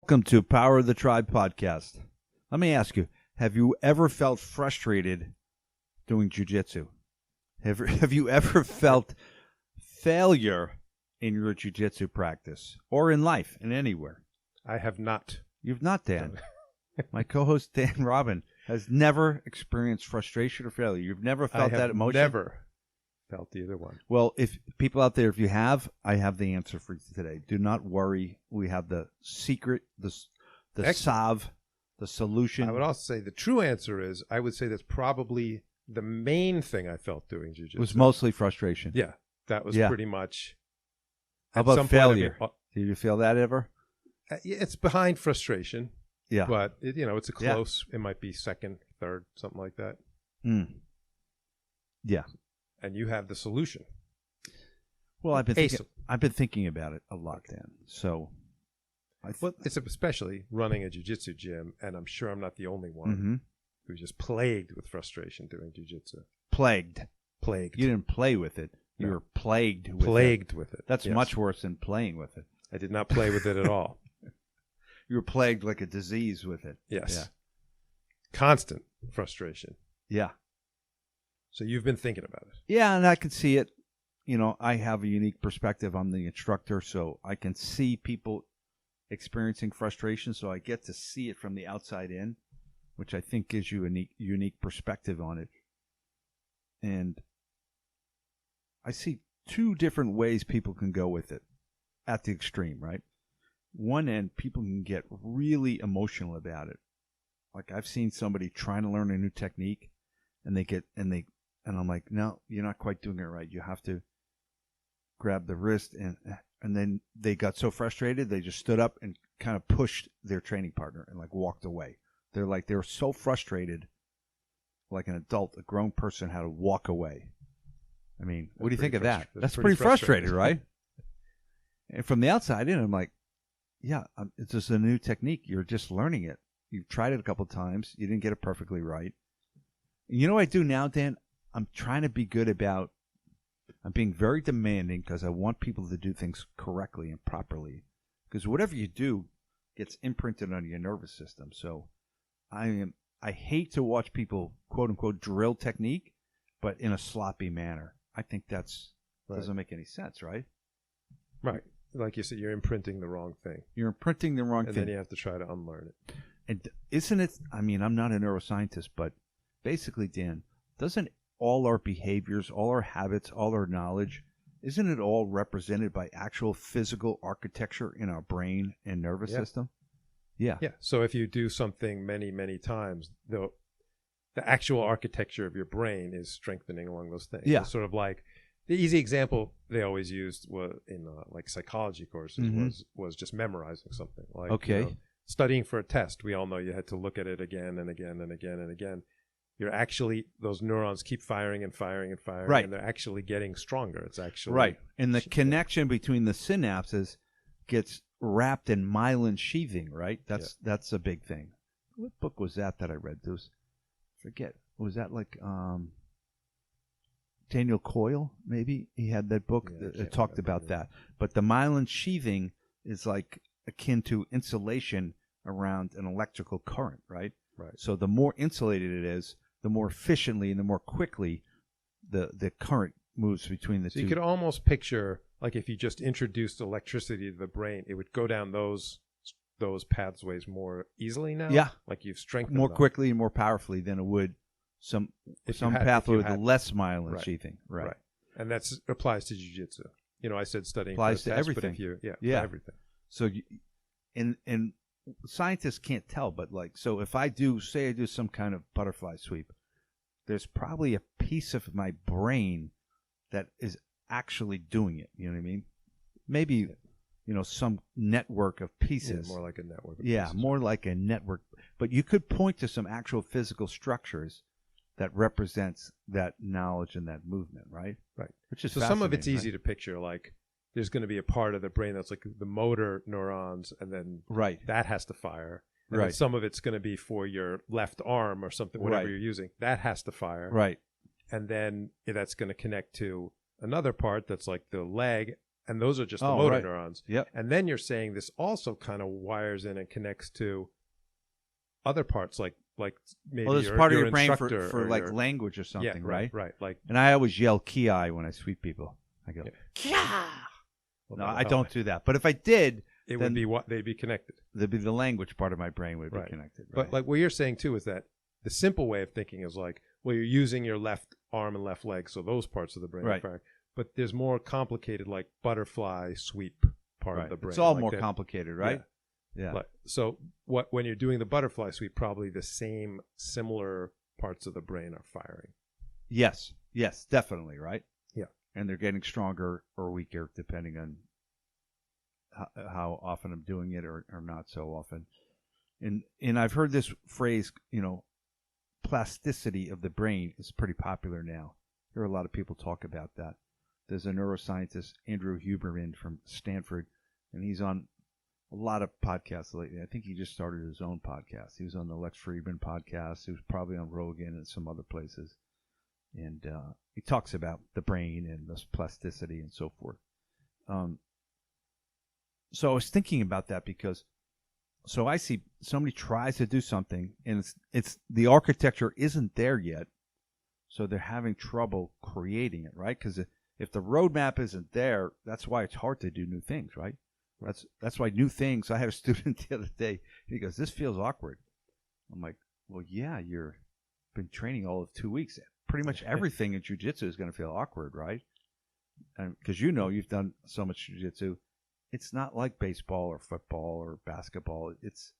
Welcome to Power of the Tribe podcast. Let me ask you, have you ever felt frustrated doing jiu-jitsu? Have you ever felt failure in your jiu-jitsu practice or in life and anywhere? I have not. You've not, Dan. My co-host, Dan Robin, has never experienced frustration or failure. You've never felt that emotion? I have never felt either one. Well, if people out there, if you have, I have the answer for you today. Do not worry. We have the secret, the salve, the solution. I would also say the true answer is, I would say that's probably the main thing I felt doing jiu-jitsu. It was mostly frustration. Yeah, that was pretty much. How about failure? Did you feel that ever? It's behind frustration. Yeah. But, it's a close, it might be second, third, something like that. Yeah. And you have the solution. Well, I've been thinking about it a lot, Dan. So, it's especially running a jiu-jitsu gym, and I'm sure I'm not the only one who's just plagued with frustration doing jiu-jitsu. Plagued. You didn't play with it. You were plagued with it. Plagued with it. That's much worse than playing with it. I did not play with it at all. You were plagued like a disease with it. Yes. Yeah. Constant frustration. Yeah. So you've been thinking about it. Yeah, and I can see it. I have a unique perspective. I'm the instructor, so I can see people experiencing frustration, so I get to see it from the outside in, which I think gives you a unique perspective on it. And I see two different ways people can go with it at the extreme, right? One end, people can get really emotional about it. Like I've seen somebody trying to learn a new technique, and I'm like, no, you're not quite doing it right. You have to grab the wrist, and then they got so frustrated they just stood up and kind of pushed their training partner and like walked away. They were so frustrated, like an adult, a grown person had to walk away. I mean, what do you think of that? That's pretty frustrating, right? And from the outside in, I'm like, yeah, it's just a new technique. You're just learning it. You've tried it a couple of times. You didn't get it perfectly right. And you know what I do now, Dan? I'm trying to be good about, I'm being very demanding because I want people to do things correctly and properly. Because whatever you do gets imprinted on your nervous system. So I hate to watch people, quote unquote, drill technique, but in a sloppy manner. I think doesn't make any sense, right? Right. Like you said, you're imprinting the wrong thing. You're imprinting the wrong thing. And then you have to try to unlearn it. And isn't it, I'm not a neuroscientist, but basically, Dan, doesn't all our behaviors, all our habits, all our knowledge, isn't it all represented by actual physical architecture in our brain and nervous system? Yeah. Yeah. So if you do something many, many times, the actual architecture of your brain is strengthening along those things. Yeah. It's sort of like the easy example they always used was in like psychology courses was just memorizing something. Like studying for a test. We all know you had to look at it again and again and again and again. You're actually, those neurons keep firing and firing and firing, right. And they're actually getting stronger. It's actually right. And the connection between the synapses gets wrapped in myelin sheathing, right? That's a big thing. What book was that I read? Forget. Was that like Daniel Coyle? Maybe he had that book that talked about that. But the myelin sheathing is like akin to insulation around an electrical current, right? Right. So the more insulated it is, the more efficiently and the more quickly the current moves between the two. So you could almost picture, like if you just introduced electricity to the brain, it would go down those pathways more easily now. Yeah. Like you've strengthened more them. quickly and more powerfully than it would some pathway with less myelin sheathing. Right. And that applies to jiu-jitsu. I said studying applies for to test, everything. But if you, for everything. So and scientists can't tell, but so if I do some kind of butterfly sweep, there's probably a piece of my brain that is actually doing it. You know what I mean? Maybe, some network of pieces. Yeah, more like a network. More like a network. But you could point to some actual physical structures that represents that knowledge and that movement, right? Right. Which is so some of it's easy to picture, like there's going to be a part of the brain that's like the motor neurons, and then that has to fire. And then some of it's going to be for your left arm or something, whatever you're using. That has to fire. Right. And then that's going to connect to another part that's like the leg, And those are just the motor right. neurons. Yep. And then you're saying this also kind of wires in and connects to other parts, like maybe there's part of your brain for like language or something, right? Right. Like, and I always yell "ki" when I sweep people. I go "kia." Well, no, I don't do that. But if I did, it would be what they'd be connected. There'd be the language part of my brain would be connected. Right? But like what you're saying too is that the simple way of thinking is like, well, you're using your left arm and left leg, so those parts of the brain are firing. But there's more complicated, like butterfly sweep part of the brain. It's all like more complicated, right? Yeah. Like, so when you're doing the butterfly sweep, probably the same similar parts of the brain are firing. Yes, definitely, right? Yeah. And they're getting stronger or weaker depending on how often I'm doing it or not so often. And I've heard this phrase, plasticity of the brain is pretty popular now. I hear a lot of people talk about that. There's a neuroscientist, Andrew Huberman from Stanford, and he's on a lot of podcasts lately. I think he just started his own podcast. He was on the Lex Fridman podcast. He was probably on Rogan and some other places. And he talks about the brain and this plasticity and so forth. So I was thinking about that because I see somebody tries to do something and it's the architecture isn't there yet. So they're having trouble creating it, right? Because if the roadmap isn't there, that's why it's hard to do new things, right? That's why new things. I had a student the other day. He goes, "This feels awkward." I'm like, "Well, yeah, you've been training all of 2 weeks. Pretty much everything in jiu-jitsu is going to feel awkward, right? Because you've done so much jiu-jitsu. It's not like baseball or football or basketball. It's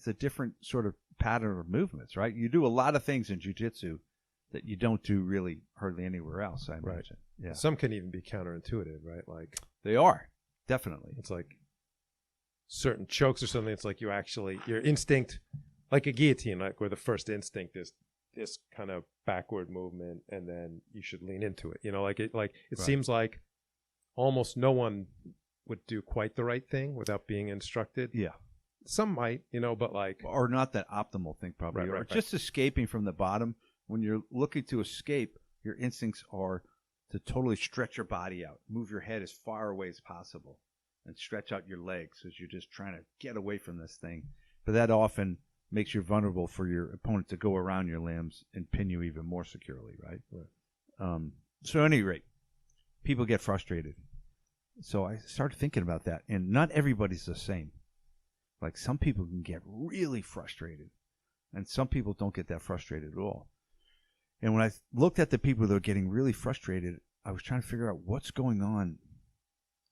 a different sort of pattern of movements, right? You do a lot of things in jiu-jitsu that you don't do really hardly anywhere else, I imagine. Yeah. Some can even be counterintuitive, right? Like they are, definitely. It's like certain chokes or something. It's like your instinct, like a guillotine, like where the first instinct is this kind of backward movement, and then you should lean into it. It seems like almost no one would do quite the right thing without being instructed. Yeah. Some might, but like... Or not that optimal thing, probably. Or just escaping from the bottom. When you're looking to escape, your instincts are to totally stretch your body out, move your head as far away as possible, and stretch out your legs as you're just trying to get away from this thing. But that often makes you vulnerable for your opponent to go around your limbs and pin you even more securely, right? So at any rate, people get frustrated. So I started thinking about that, and not everybody's the same. Like some people can get really frustrated, and some people don't get that frustrated at all. And when I looked at the people that were getting really frustrated, I was trying to figure out what's going on.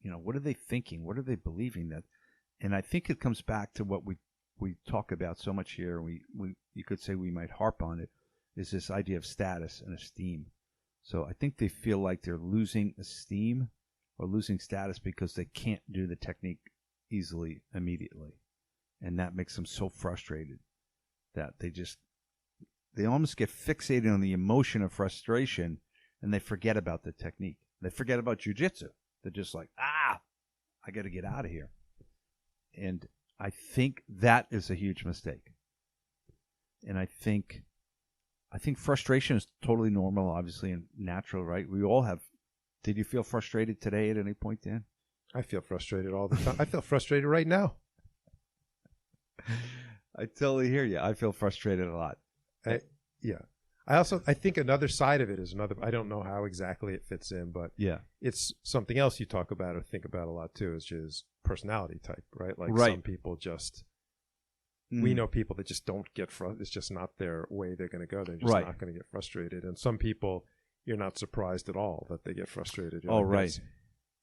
What are they thinking? What are they believing? And I think it comes back to what we talk about so much here. You could say we might harp on it, is this idea of status and esteem. So I think they feel like they're losing esteem or losing status because they can't do the technique easily, immediately. And that makes them so frustrated that they almost get fixated on the emotion of frustration and they forget about the technique. They forget about jiu-jitsu. They're just like, I got to get out of here. And I think that is a huge mistake. And I think frustration is totally normal, obviously, and natural, right? We all have. Did you feel frustrated today at any point, Dan? I feel frustrated all the time. I feel frustrated right now. I totally hear you. I feel frustrated a lot. I think another side of it is I don't know how exactly it fits in, but it's something else you talk about or think about a lot too, which is personality type, right? Like some people just, we know people that just don't get frustrated. It's just not their way they're going to go. They're just not going to get frustrated. And some people, you're not surprised at all that they get frustrated. You're like,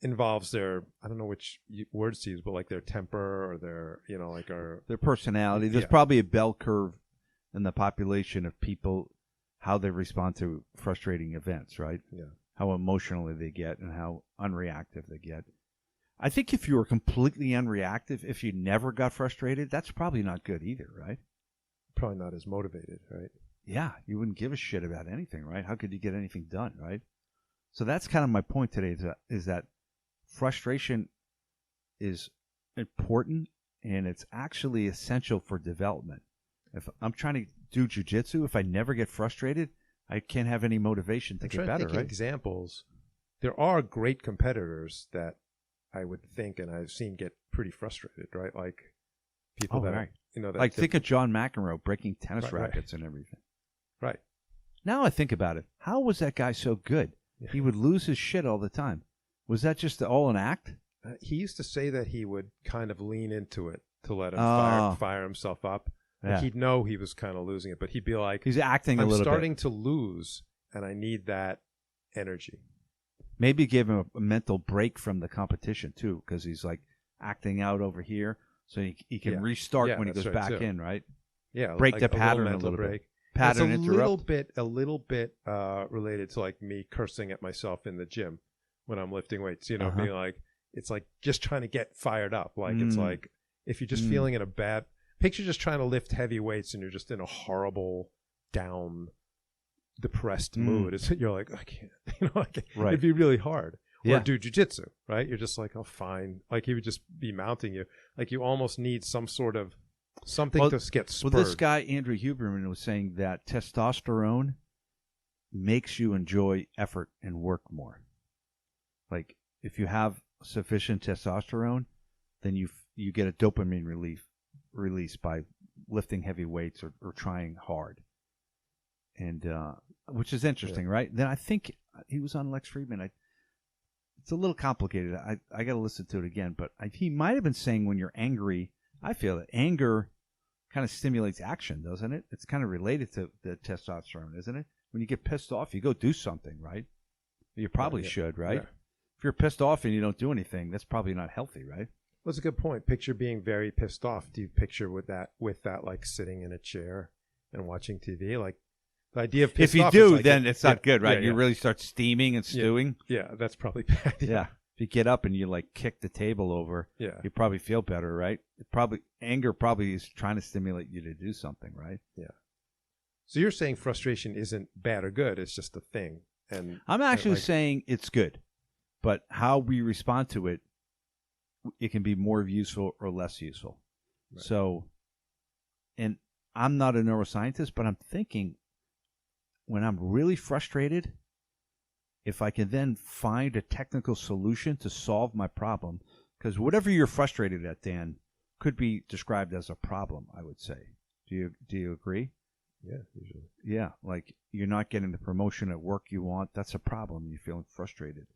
involves their, I don't know which words to use, but like their temper or their, their personality. There's probably a bell curve in the population of people, how they respond to frustrating events, right? Yeah. How emotionally they get and how unreactive they get. I think if you were completely unreactive, if you never got frustrated, that's probably not good either, right? Probably not as motivated, right? Yeah, you wouldn't give a shit about anything, right? How could you get anything done, right? So that's kind of my point today, is that frustration is important and it's actually essential for development. If I'm trying to do jiu-jitsu, if I never get frustrated, I can't have any motivation to get better, right? Examples. There are great competitors that I would think, and I've seen get pretty frustrated, right? Like people that, right. that like think of John McEnroe breaking tennis rackets and everything. Right. Now I think about it. How was that guy so good? Yeah. He would lose his shit all the time. Was that just all an act? He used to say that he would kind of lean into it to let him fire himself up. Yeah. Like he'd know he was kind of losing it, but he'd be like, he's acting a little bit. I'm starting to lose, and I need that energy. Maybe give him a mental break from the competition, too, because he's like acting out over here, so he can restart when he goes back in, right? Yeah. Break the pattern a little bit. Pattern interrupt. A little bit related to like me cursing at myself in the gym when I'm lifting weights, being like, it's like just trying to get fired up. Like it's like if you're just feeling in a bad, picture just trying to lift heavy weights and you're just in a horrible, down, depressed mood. You're like, I can't, right. It'd be really hard. Or do jiu-jitsu, right? You're just like, oh, fine. Like he would just be mounting you. Like you almost need some sort of something to get spurred. Well, this guy, Andrew Huberman, was saying that testosterone makes you enjoy effort and work more. Like if you have sufficient testosterone, then you get a dopamine release by lifting heavy weights or trying hard. And which is interesting, right? Then I think he was on Lex Fridman. It's a little complicated. I got to listen to it again, but he might have been saying when you're angry, I feel that anger kind of stimulates action, doesn't it? It's kind of related to the testosterone, isn't it? When you get pissed off, you go do something, right? You probably should, right? Yeah. If you're pissed off and you don't do anything, that's probably not healthy, right? Well, that's a good point. Picture being very pissed off. Do you picture with that like sitting in a chair and watching TV? Like the idea of pissed off. If you do, then it's not good, right? You really start steaming and stewing. Yeah, that's probably bad. Yeah. If you get up and you like kick the table over, you probably feel better, right? Anger probably is trying to stimulate you to do something, right? Yeah. So you're saying frustration isn't bad or good; it's just a thing. And I'm actually saying it's good, but how we respond to it, it can be more useful or less useful. Right. So, and I'm not a neuroscientist, but I'm thinking when I'm really frustrated, if I can then find a technical solution to solve my problem, because whatever you're frustrated at, Dan, could be described as a problem, I would say. Do you agree? Yeah, usually. Yeah, like you're not getting the promotion at work you want. That's a problem. You're feeling frustrated.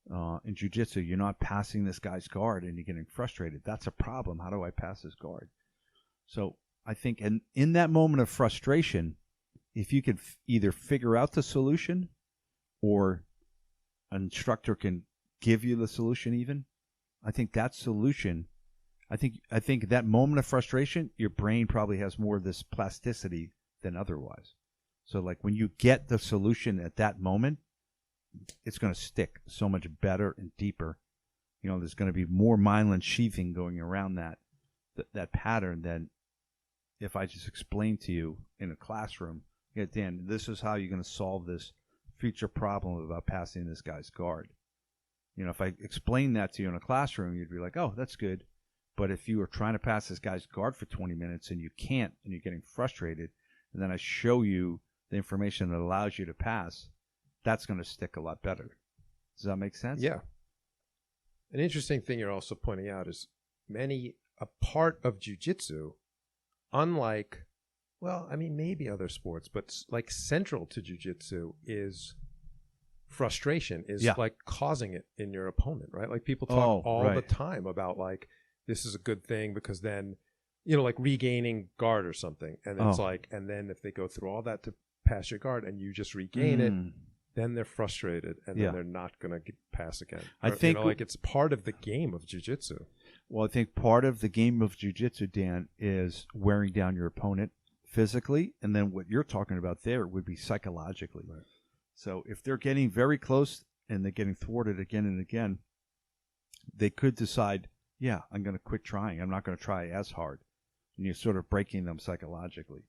In jiu-jitsu, you're not passing this guy's guard and you're getting frustrated. That's a problem. How do I pass his guard? So I think in that moment of frustration, if you could either figure out the solution or an instructor can give you the solution even, I think that solution, I think that moment of frustration, your brain probably has more of this plasticity than otherwise. So like when you get the solution at that moment, it's going to stick so much better and deeper. There's going to be more myelin sheathing going around that pattern than if I just explain to you in a classroom, Dan, this is how you're going to solve this future problem about passing this guy's guard. If I explain that to you in a classroom, you'd be like, oh, that's good. But if you were trying to pass this guy's guard for 20 minutes and you can't and you're getting frustrated, and then I show you the information that allows you to pass, that's going to stick a lot better. Does that make sense? Yeah. An interesting thing you're also pointing out is a part of jiu-jitsu, unlike, well, I mean, maybe other sports, but like central to jiu-jitsu is frustration, is like causing it in your opponent, right? Like people talk all the time about like, this is a good thing because then, like regaining guard or something. And it's like, and then if they go through all that to pass your guard and you just regain it, then they're frustrated and then they're not going to pass again. I think it's part of the game of jiu-jitsu. Well, I think part of the game of jiu-jitsu, Dan, is wearing down your opponent physically, and then what you're talking about there would be psychologically. Right. So if they're getting very close and they're getting thwarted again and again, they could decide, I'm going to quit trying. I'm not going to try as hard. And you're sort of breaking them psychologically.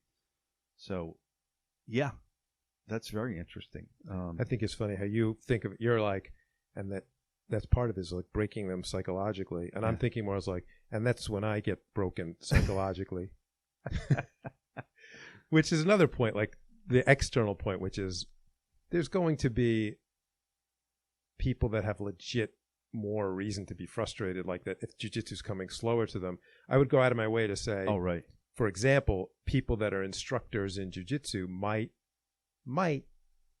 So, that's very interesting. I think it's funny how you think of it. You're like, and that's part of it is like breaking them psychologically. And I'm thinking more as like, and that's when I get broken psychologically. Which is another point, like the external point, which is there's going to be people that have legit more reason to be frustrated, like that if jiu-jitsu is coming slower to them, I would go out of my way to say, oh, right. For example, people that are instructors in jiu-jitsu might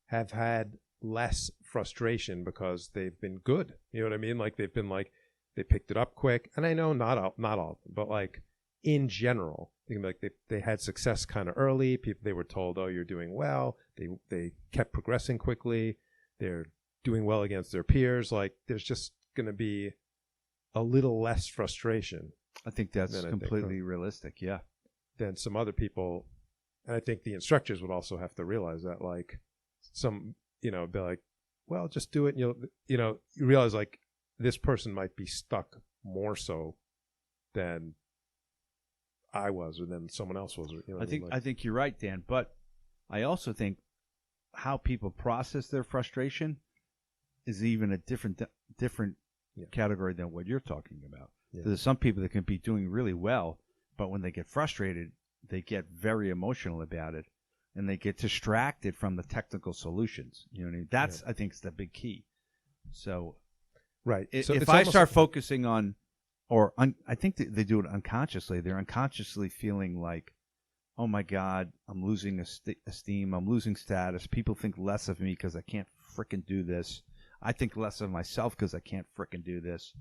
have had less frustration because they've been good. You know what I mean? Like they've been like, they picked it up quick. And I know not all, but like in general, they had success kind of early. People, they were told, oh, you're doing well. They kept progressing quickly. They're doing well against their peers. Like there's just going to be a little less frustration. I think that's completely realistic. Yeah. Than some other people. And I think the instructors would also have to realize that, like some, be like, well, just do it. And you realize like this person might be stuck more so than I was, or than someone else was. I think you're right, Dan. But I also think how people process their frustration is even a different category than what you're talking about. Yeah. There's some people that can be doing really well, but when they get frustrated, they get very emotional about it, and they get distracted from the technical solutions. You know what I mean? That's, I think, is the big key. So, right. So if I start focusing on, I think they do it unconsciously. They're unconsciously feeling like, oh my God, I'm losing esteem. I'm losing status. People think less of me because I can't frickin' do this. I think less of myself because I can't frickin' do this.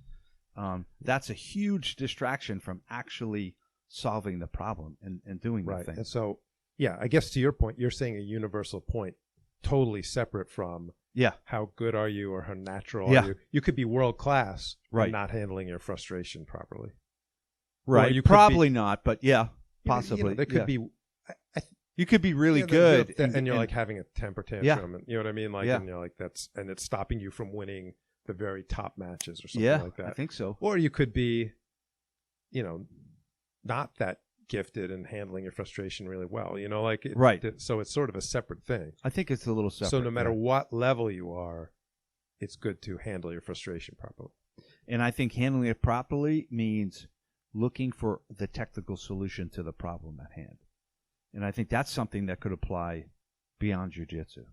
That's a huge distraction from actually solving the problem and doing the thing. And so, yeah, I guess to your point, you're saying a universal point, totally separate from how good are you or how natural are you. You could be world class, and not handling your frustration properly. Right. You probably not, but possibly. There could be. You could be really good, and you're like having a temper tantrum, and you know what I mean? Like, and you're like and it's stopping you from winning the very top matches or something like that. I think so. Or you could be, not that gifted in handling your frustration really well, so it's sort of a separate thing. I think it's a little separate. So no matter what level you are, it's good to handle your frustration properly. And I think handling it properly means looking for the technical solution to the problem at hand. And I think that's something that could apply beyond jiu-jitsu,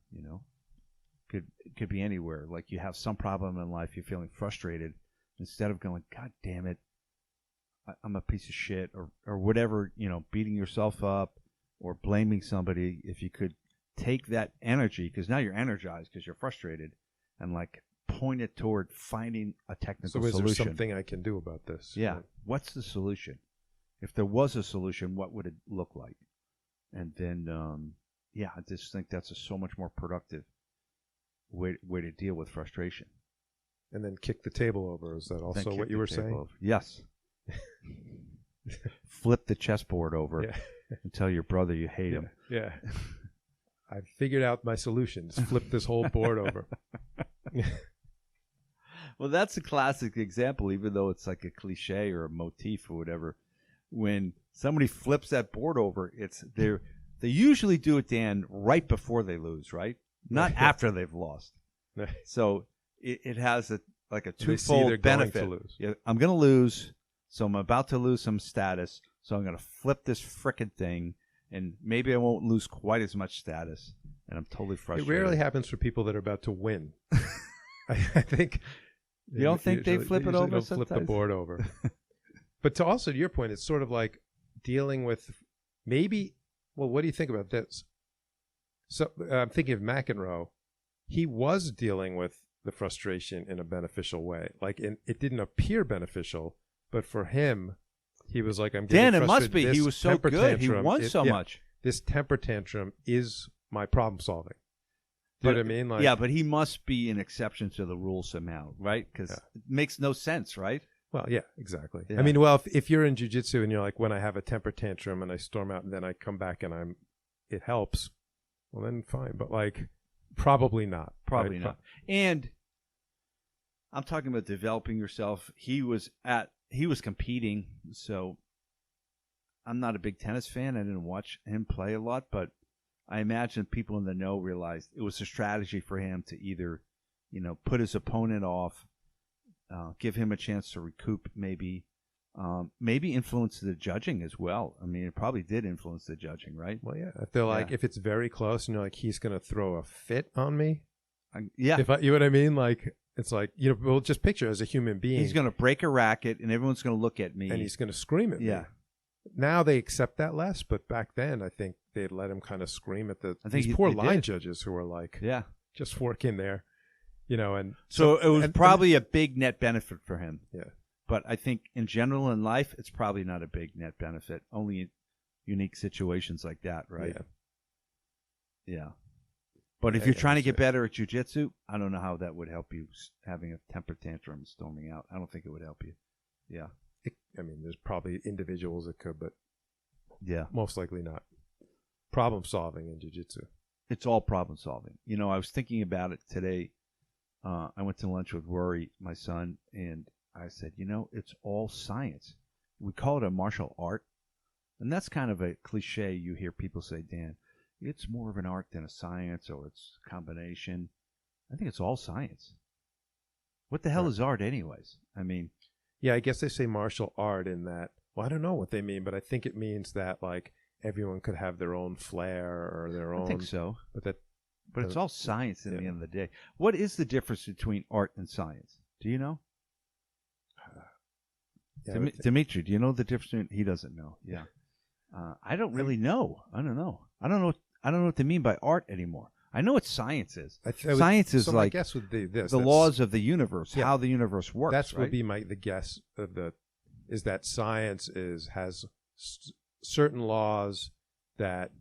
Could be anywhere. Like you have some problem in life, you're feeling frustrated. Instead of going, God damn it, I'm a piece of shit, or whatever, beating yourself up or blaming somebody, if you could take that energy, because now you're energized because you're frustrated, and like point it toward finding a technical solution. So is there something I can do about this? Yeah. Right. What's the solution? If there was a solution, what would it look like? And then, I just think that's a so much more productive way to deal with frustration. And then kick the table over. Is that also what you were saying? Over. Yes. Flip the chessboard over and tell your brother you hate him. Yeah. I figured out my solutions. Flip this whole board over. Well, that's a classic example, even though it's like a cliche or a motif or whatever. When somebody flips that board over, they usually do it, Dan, right before they lose, right? Not after they've lost. So it has a twofold benefit. Yeah, I'm going to lose, so I'm about to lose some status, so I'm going to flip this frickin' thing, and maybe I won't lose quite as much status, and I'm totally frustrated. It rarely happens for people that are about to win. I think. You don't think they flip it over sometimes? Flip the board over. But to your point, it's sort of like dealing with what do you think about this? So I'm thinking of McEnroe. He was dealing with the frustration in a beneficial way. Like it didn't appear beneficial, but for him, he was like, I'm getting frustrated. Dan, it must be. He was so good. He won so much. This temper tantrum is my problem solving. Do you know what I mean? Like, but he must be an exception to the rule somehow, right? Because it makes no sense, right? Well, yeah, exactly. Yeah. I mean, if you're in jiu-jitsu and you're like, when I have a temper tantrum and I storm out and then I come back and it helps, well, then fine. But like, probably not. Probably not. And I'm talking about developing yourself. He was competing, so I'm not a big tennis fan. I didn't watch him play a lot, but I imagine people in the know realized it was a strategy for him to either, put his opponent off, give him a chance to recoup, maybe influence the judging as well. I mean, it probably did influence the judging, right? Well, yeah. I feel like if it's very close and you're like, he's going to throw a fit on me. Yeah. You know what I mean? Like, It's like, we'll just picture as a human being. He's going to break a racket, and everyone's going to look at me. And he's going to scream at me. Now they accept that less, but back then I think they'd let him kind of scream at these poor line judges who were like, just work in there, and so it was probably a big net benefit for him. Yeah. But I think in general in life, it's probably not a big net benefit. Only in unique situations like that, right? Yeah. But if you're trying to get better at jiu-jitsu, I don't know how that would help you having a temper tantrum and storming out. I don't think it would help you. Yeah. There's probably individuals that could, but most likely not. Problem solving in jiu-jitsu. It's all problem solving. I was thinking about it today. I went to lunch with Rory, my son, and I said, it's all science. We call it a martial art. And that's kind of a cliche you hear people say, Dan. It's more of an art than a science, or it's a combination. I think it's all science. What the hell is art anyways? Yeah, I guess they say martial art in that. Well, I don't know what they mean, but I think it means that like everyone could have their own flair or their own. I think so. But it's all science at the end of the day. What is the difference between art and science? Do you know? Dimitri, do you know the difference? He doesn't know. Yeah. I don't really know. I don't know. I don't know what they mean by art anymore. I know what science is. Science is like, I guess would be the laws of the universe, how the universe works. That's would be the guess of is that science has certain laws that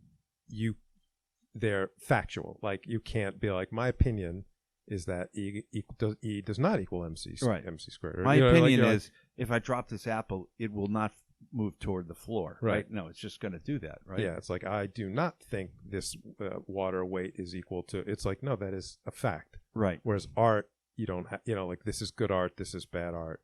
they're factual. Like you can't be like, my opinion is that E does not equal MC squared. My opinion is if I drop this apple, it will not move toward the floor. Right? No, it's just going to do that. Right? Yeah. It's like, I do not think this water weight is equal to. It's like, no, that is a fact. Right. Whereas art, you don't have. Like this is good art. This is bad art.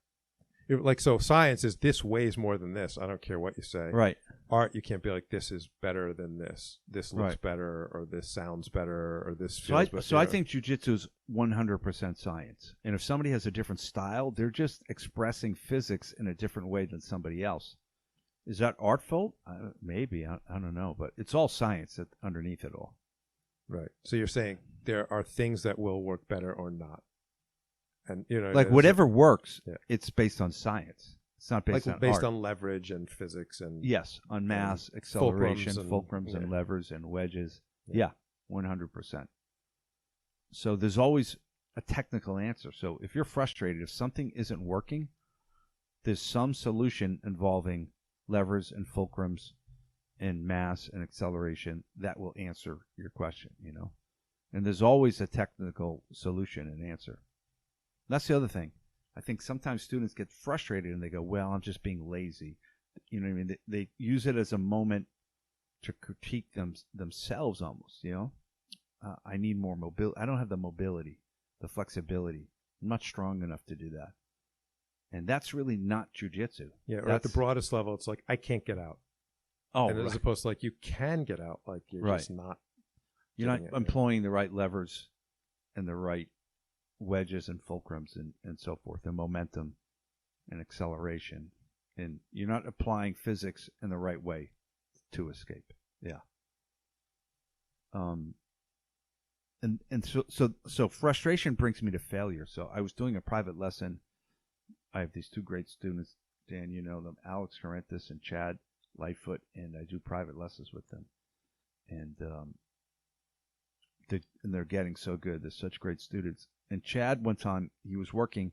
So science is this weighs more than this. I don't care what you say. Right. Art, you can't be like, this is better than this. This looks better, or this sounds better, or this feels better. So I think jiu-jitsu is 100% science. And if somebody has a different style, they're just expressing physics in a different way than somebody else. Is that artful? Maybe. I don't know. But it's all science underneath it all. Right. So you're saying there are things that will work better or not. And like whatever works, it's based on science. It's not based on art. On leverage and physics and on mass, acceleration, fulcrums and levers and wedges. Yeah, 100%. So there's always a technical answer. So if you're frustrated, if something isn't working, there's some solution involving levers and fulcrums and mass and acceleration that will answer your question. And there's always a technical solution and answer. That's the other thing. I think sometimes students get frustrated and they go, well, I'm just being lazy. You know what I mean? They use it as a moment to critique themselves almost, I need more mobility. I don't have the mobility, the flexibility. I'm not strong enough to do that. And that's really not jiu-jitsu. Yeah, or at the broadest level, it's like, I can't get out. Oh, and as opposed to like, you can get out. Like, you're just not. You're not employing the right levers and the right wedges and fulcrums and so forth, and momentum and acceleration, and you're not applying physics in the right way to escape. So frustration brings me to failure. So I was doing a private lesson. I have these two great students, Dan, you know them, Alex Korentis and Chad Lightfoot, and I do private lessons with them, and they're getting so good. They're such great students. And Chad, one time, he was working,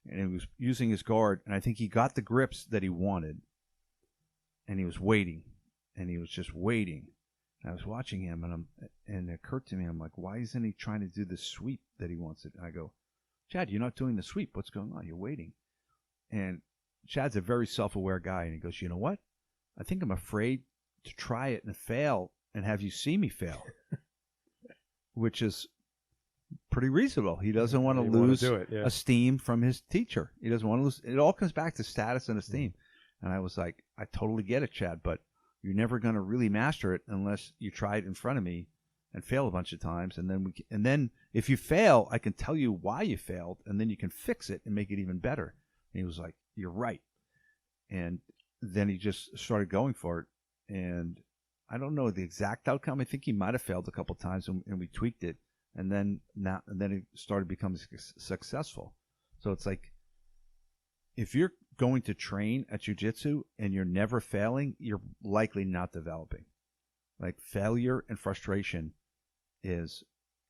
and he was using his guard, and I think he got the grips that he wanted, and he was waiting, and he was just waiting. And I was watching him, and it occurred to me, I'm like, why isn't he trying to do the sweep that he wants it? And I go, Chad, you're not doing the sweep. What's going on? You're waiting. And Chad's a very self-aware guy, and he goes, you know what? I think I'm afraid to try it and fail and have you see me fail, which is pretty reasonable. He doesn't want to lose esteem from his teacher. He doesn't want to lose. It all comes back to status and esteem. And I was like, I totally get it, Chad, but you're never going to really master it unless you try it in front of me and fail a bunch of times. And then if you fail, I can tell you why you failed, and then you can fix it and make it even better. And he was like, you're right. And then he just started going for it. And I don't know the exact outcome. I think he might have failed a couple times, and we tweaked it. and then it started becoming successful. So it's like, if you're going to train at jiu-jitsu and you're never failing, you're likely not developing. Like, failure and frustration is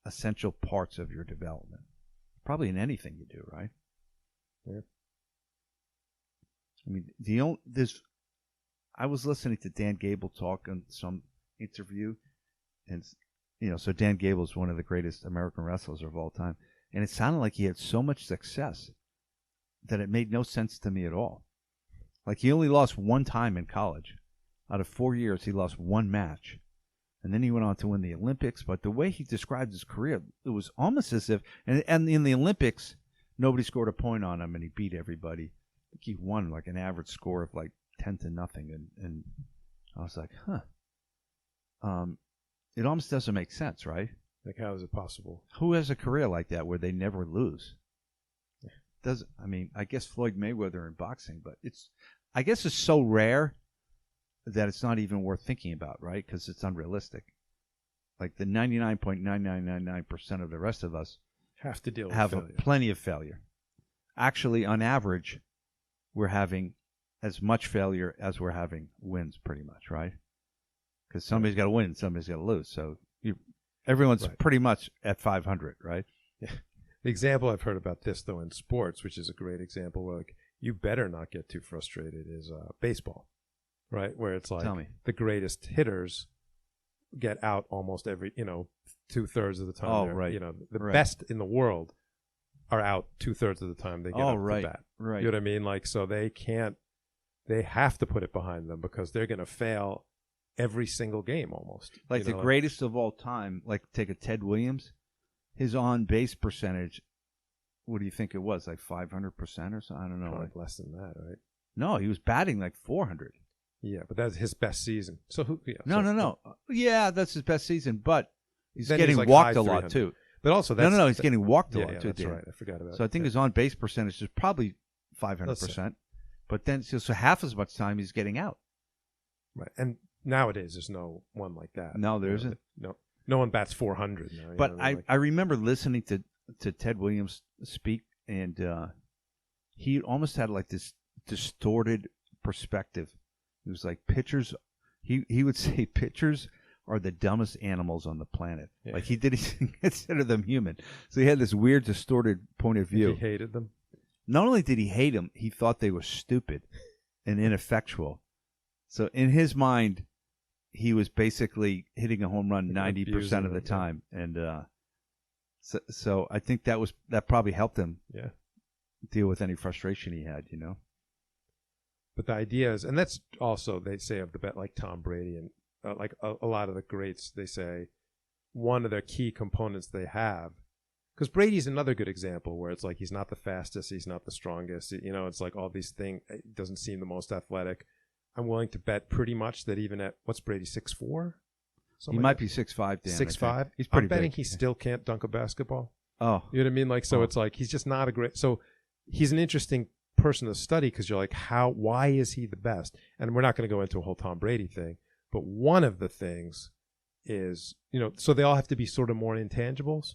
essential parts of your development. Probably in anything you do, right? Yeah. I mean, I was listening to Dan Gable talk on some interview, and so Dan Gable is one of the greatest American wrestlers of all time, and it sounded like he had so much success that it made no sense to me at all. Like, he only lost one time in college. Out of 4 years, he lost one match. And then he went on to win the Olympics. But the way he described his career, it was almost as if, and in the Olympics, nobody scored a point on him, and he beat everybody. I think he won like an average score of like 10-0. And I was like, it almost doesn't make sense, right? Like, how is it possible? Who has a career like that where they never lose? I mean, I guess Floyd Mayweather in boxing, but I guess it's so rare that it's not even worth thinking about, right? Because it's unrealistic. Like, the 99.9999% of the rest of us have to deal with have failure. Plenty of failure. Actually, on average, we're having as much failure as we're having wins, pretty much, right? Because somebody's got to win, somebody's got to lose. So everyone's pretty much at 500, right? Yeah. The example I've heard about this, though, in sports, which is a great example, where, like, you better not get too frustrated, is baseball, right? Where it's like the greatest hitters get out almost every, 2/3 of the time. Oh, right. The best in the world are out 2/3 of the time they get up to bat. Right. You know what I mean? Like, so they have to put it behind them because they're going to fail every single game almost. Like, the greatest of all time, like, take a Ted Williams. His on-base percentage, what do you think it was? Like 500% or something? I don't know. Like less than that, right? No, he was batting like 400. Yeah, but that's his best season. So who? Yeah, No. Yeah, that's his best season, but he's getting like walked a lot too. But also, he's getting walked a lot too. That's right. I forgot about. So I think his on-base percentage is probably 500%, but then so half as much time he's getting out. Right, and nowadays there's no one like that. No, there isn't. No one bats 400 now. But I remember listening to Ted Williams speak, and he almost had like this distorted perspective. He was like, pitchers, he would say pitchers are the dumbest animals on the planet. Yeah. Like, he didn't consider them human. So he had this weird distorted point of view. He hated them? Not only did he hate them, he thought they were stupid and ineffectual. So in his mind, he was basically hitting a home run 90% of the time, and so I think that probably helped him deal with any frustration he had, But the idea is, and that's also, they say of the bet, like Tom Brady and like a lot of the greats, they say one of their key components they have, because Brady's another good example where it's like he's not the fastest, he's not the strongest, it's like all these things, it doesn't seem the most athletic. I'm willing to bet pretty much that even at, what's Brady, 6'4"? He might be 6'5", Dan. 6'5"? He's pretty big. I'm betting he still can't dunk a basketball. Oh. You know what I mean? Like, so it's like, he's just not a great, so he's an interesting person to study because you're like, why is he the best? And we're not going to go into a whole Tom Brady thing, but one of the things is, so they all have to be sort of more intangibles.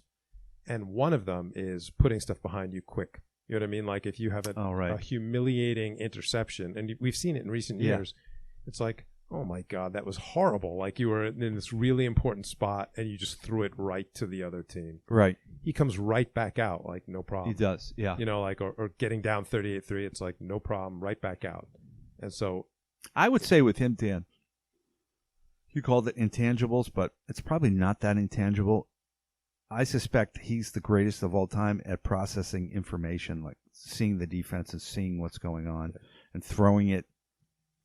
And one of them is putting stuff behind you quick. You know what I mean? Like, if you have a humiliating interception, and we've seen it in recent years, it's like, oh my God, that was horrible. Like, you were in this really important spot and you just threw it right to the other team. Right. He comes right back out, like, no problem. He does, yeah. Like, or getting down 38-3, it's like, no problem, right back out. And so, I would say with him, Dan, you called it intangibles, but it's probably not that intangible. I suspect he's the greatest of all time at processing information, like seeing the defense and seeing what's going on and throwing it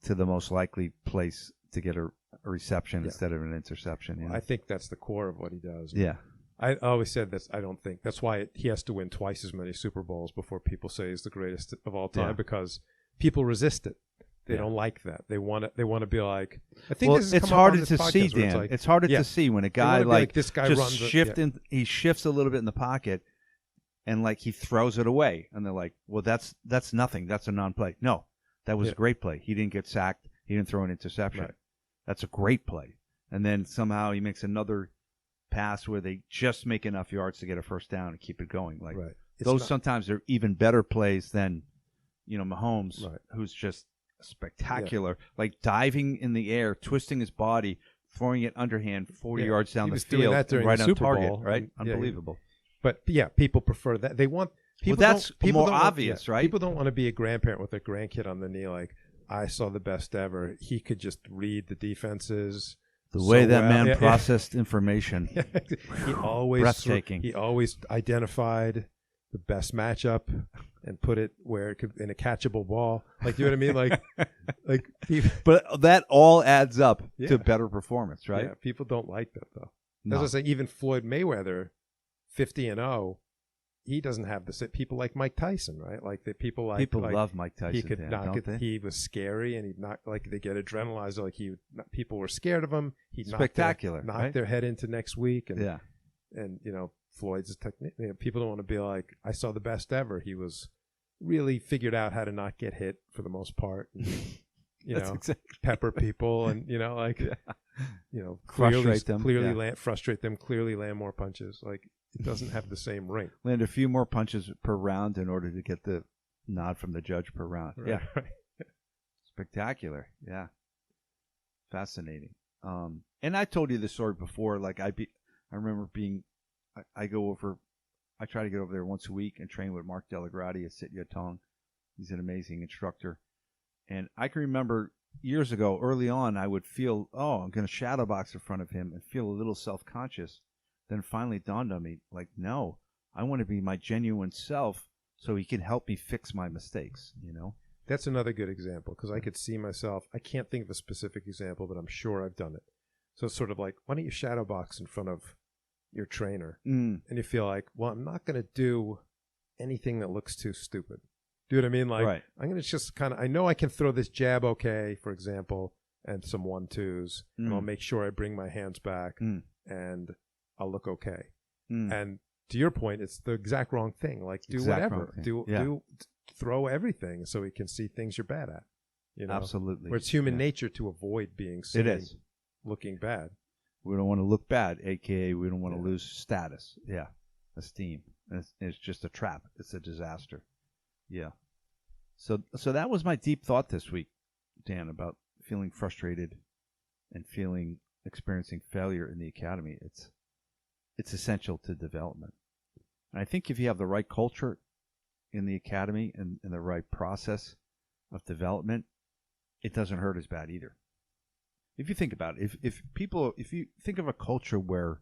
to the most likely place to get a reception instead of an interception. I think that's the core of what he does. Yeah. I always said this. I don't think that's why he has to win twice as many Super Bowls before people say he's the greatest of all time, because people resist it. They don't like that. They want to be like. I think it's harder to see, Dan. It's harder to see when a guy like this guy just runs shifting. He shifts a little bit in the pocket, and like he throws it away, and they're like, "Well, that's nothing. That's a non-play." No, that was a great play. He didn't get sacked. He didn't throw an interception. Right. That's a great play. And then somehow he makes another pass where they just make enough yards to get a first down and keep it going. Like right. those sometimes are even better plays than, Mahomes, right. who's just spectacular, like diving in the air, twisting his body, throwing it underhand 40 yards down the field, doing that during right the on Super target, Bowl, right? and, Unbelievable. But people prefer that. They want people. Well, that's people more obvious, right? People don't want to be a grandparent with their grandkid on the knee. Like, I saw the best ever. He could just read the defenses. The way that man processed information, he always breathtaking. He always identified the best matchup and put it where it could in a catchable ball. Like, you know what I mean? But that all adds up to better performance, right? Yeah, people don't like that though. No. As I say, even Floyd Mayweather, 50-0, he doesn't have the people like Mike Tyson, right? Like the people like love Mike Tyson. He could knock it. They? He was scary, and he'd not like they get adrenalized. Like people were scared of him. He'd spectacular, knock their head into next week, and yeah. And Floyd's technique. People don't want to be like, I saw the best ever. He was really figured out how to not get hit for the most part. And, exactly. Pepper people, and frustrate them, frustrate them, clearly land more punches. Like, it doesn't have the same ring. Land a few more punches per round in order to get the nod from the judge per round. Right. Yeah. Spectacular. Yeah. Fascinating. And I told you this story before. Like I remember I try to get over there once a week and train with Mark DellaGrotte at Sityodtong. He's an amazing instructor. And I can remember years ago, early on, I would feel, I'm going to shadow box in front of him and feel a little self-conscious. Then finally dawned on me, like, no, I want to be my genuine self so he can help me fix my mistakes, That's another good example, because I could see myself. I can't think of a specific example, but I'm sure I've done it. So it's sort of like, why don't you shadow box in front of your trainer? And you feel like, well, I'm not going to do anything that looks too stupid. Do you know what I mean? Like, right. I'm going to just I know I can throw this jab okay, for example, and some 1-2s, and I'll make sure I bring my hands back, and I'll look okay. And to your point, it's the exact wrong thing. Like, do whatever. Do throw everything so he can see things you're bad at. Absolutely. Where it's human nature to avoid being seen. It is. Looking bad. We don't want to look bad, a.k.a. we don't want to lose status. Yeah. Esteem. And it's just a trap. It's a disaster. Yeah. So that was my deep thought this week, Dan, about feeling frustrated and experiencing failure in the academy. It's essential to development. And I think if you have the right culture in the academy and the right process of development, it doesn't hurt as bad either. If you think about it, if you think of a culture where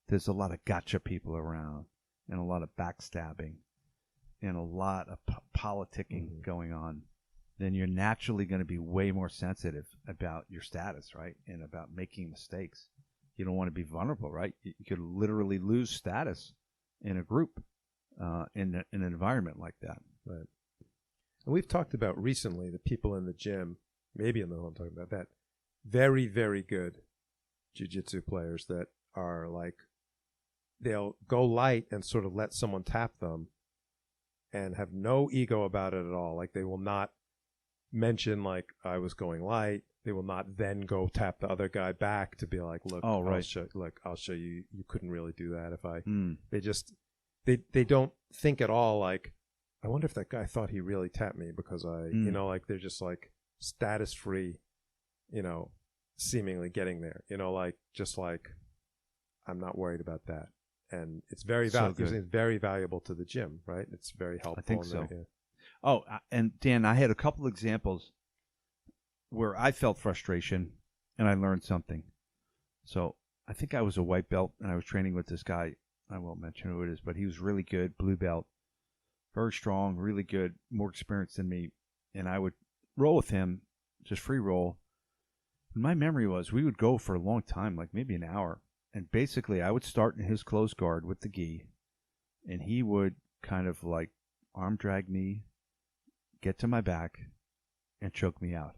there's a lot of gotcha people around and a lot of backstabbing and a lot of politicking going on, then you're naturally going to be way more sensitive about your status, right? And about making mistakes. You don't want to be vulnerable, right? You could literally lose status in a group, in an environment like that. Right. And we've talked about recently the people in the gym, maybe in the one I'm talking about that, very, very good jiu-jitsu players that are like, they'll go light and sort of let someone tap them and have no ego about it at all. Like, they will not mention, like, I was going light. They will not then go tap the other guy back to be like, look, I'll show you, you couldn't really do that if I, they just, they don't think at all like, I wonder if that guy thought he really tapped me because like, they're just like status free, seemingly getting there, like, just like, I'm not worried about that. And it's very valuable. It's very valuable to the gym, right? It's very helpful. I think so. Yeah. Oh, and Dan, I had a couple examples where I felt frustration and I learned something. So I think I was a white belt and I was training with this guy. I won't mention who it is, but he was really good, blue belt, very strong, really good, more experienced than me. And I would roll with him, just free roll. And my memory was we would go for a long time, like maybe an hour. And basically, I would start in his closed guard with the gi, and he would kind of like arm drag me, get to my back, and choke me out.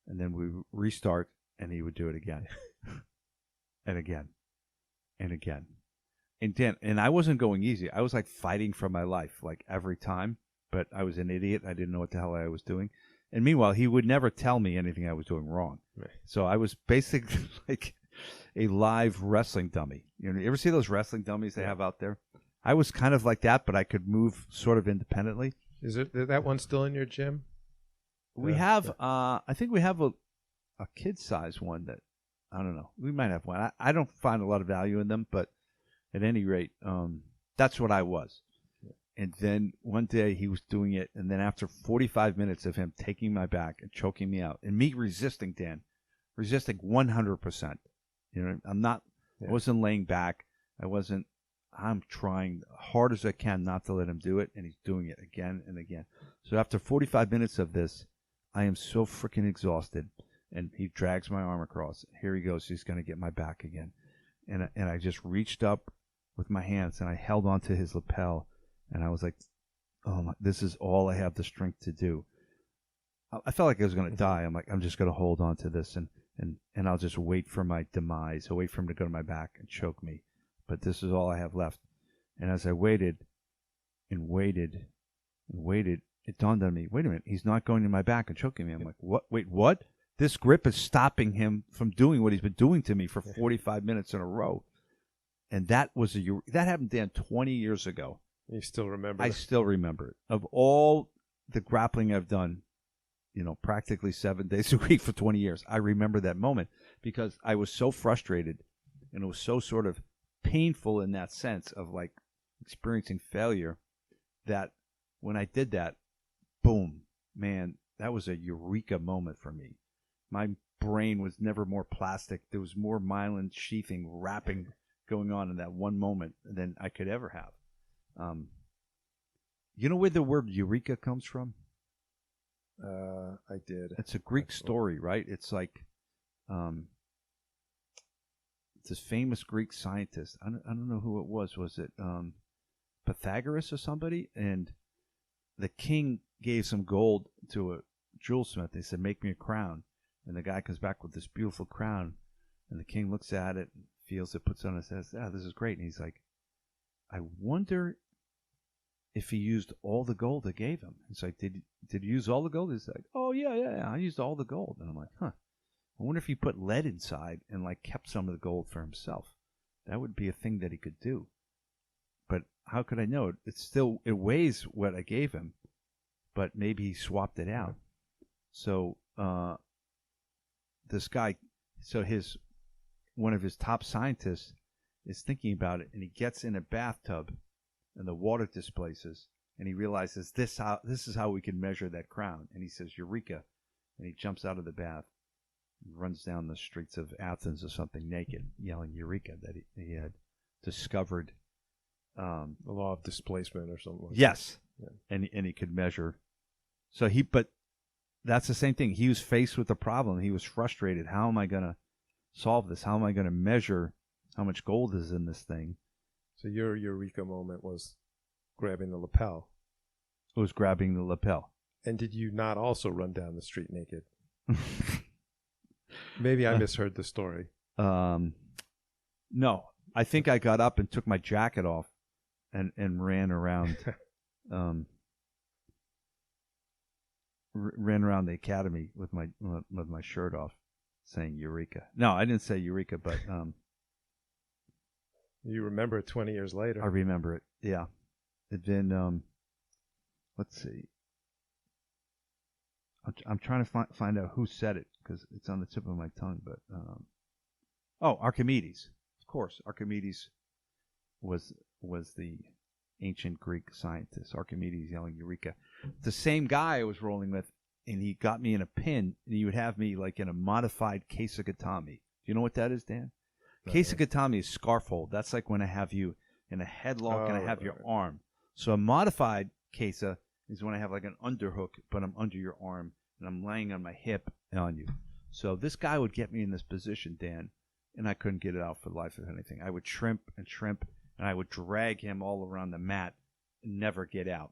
And then we restart, and he would do it again, and again, and again. And I wasn't going easy. I was like fighting for my life, like every time. But I was an idiot. I didn't know what the hell I was doing. And meanwhile, he would never tell me anything I was doing wrong. Right. So I was basically like... a live wrestling dummy. You ever see those wrestling dummies they have out there? I was kind of like that, but I could move sort of independently. Is that one still in your gym? We have, I think we have a kid-size one that, I don't know. We might have one. I don't find a lot of value in them, but at any rate, that's what I was. And then one day he was doing it, and then after 45 minutes of him taking my back and choking me out, and me resisting, Dan, resisting 100%. I wasn't laying back. I'm trying hard as I can not to let him do it, and he's doing it again and again. So after 45 minutes of this, I am so freaking exhausted, and he drags my arm across. Here he goes. He's going to get my back again. And I just reached up with my hands, and I held onto his lapel, and I was like, oh, this is all I have the strength to do. I felt like I was going to die. I'm like, I'm just going to hold on to this, and I'll just wait for my demise. I'll wait for him to go to my back and choke me. But this is all I have left. And as I waited and waited and waited, it dawned on me, wait a minute, he's not going to my back and choking me. I'm like, what? Wait, what? This grip is stopping him from doing what he's been doing to me for 45 minutes in a row. And that happened, Dan, 20 years ago. You still remember I still remember it. Of all the grappling I've done, practically 7 days a week for 20 years, I remember that moment because I was so frustrated, and it was so sort of painful in that sense of like experiencing failure that when I did that, boom, man, that was a eureka moment for me. My brain was never more plastic. There was more myelin sheathing, wrapping going on in that one moment than I could ever have. You know where the word eureka comes from? I did. It's a Greek story, right? It's like this famous Greek scientist. I don't know who it was. Was it Pythagoras or somebody? And the king gave some gold to a jewelsmith. They said, make me a crown. And the guy comes back with this beautiful crown. And the king looks at it, feels it, puts it on, and says, this is great. And he's like, I wonder if he used all the gold I gave him. He's like, did you use all the gold? He's like, oh, yeah, I used all the gold. And I'm like, I wonder if he put lead inside and like kept some of the gold for himself. That would be a thing that he could do. But how could I know? It weighs what I gave him, but maybe he swapped it out. So this guy, one of his top scientists is thinking about it, and he gets in a bathtub, and the water displaces, and he realizes this is how we can measure that crown. And he says, Eureka, and he jumps out of the bath, and runs down the streets of Athens or something naked, yelling Eureka, that he had discovered the law of displacement or something like yes. that. Yeah. And he could measure. But that's the same thing. He was faced with a problem. He was frustrated. How am I going to solve this? How am I going to measure how much gold is in this thing? So your eureka moment was grabbing the lapel. It was grabbing the lapel. And did you not also run down the street naked? Maybe I misheard the story. No. I think I got up and took my jacket off and ran around ran around the academy with my shirt off saying Eureka. No, I didn't say Eureka, but you remember it 20 years later. I remember it. Yeah. It'd been let's see. I'm trying to find out who said it because it's on the tip of my tongue, but Archimedes. Of course, Archimedes was the ancient Greek scientist. Archimedes yelling Eureka. The same guy I was rolling with, and he got me in a pin, and he would have me like in a modified Keisagatami. Do you know what that is, Dan? Keisagatami is scarf hold. That's like when I have you in a headlock and I have your arm. So a modified Keisa is when I have like an underhook, but I'm under your arm, and I'm laying on my hip on you. So this guy would get me in this position, Dan, and I couldn't get it out for the life of anything. I would shrimp, and I would drag him all around the mat and never get out.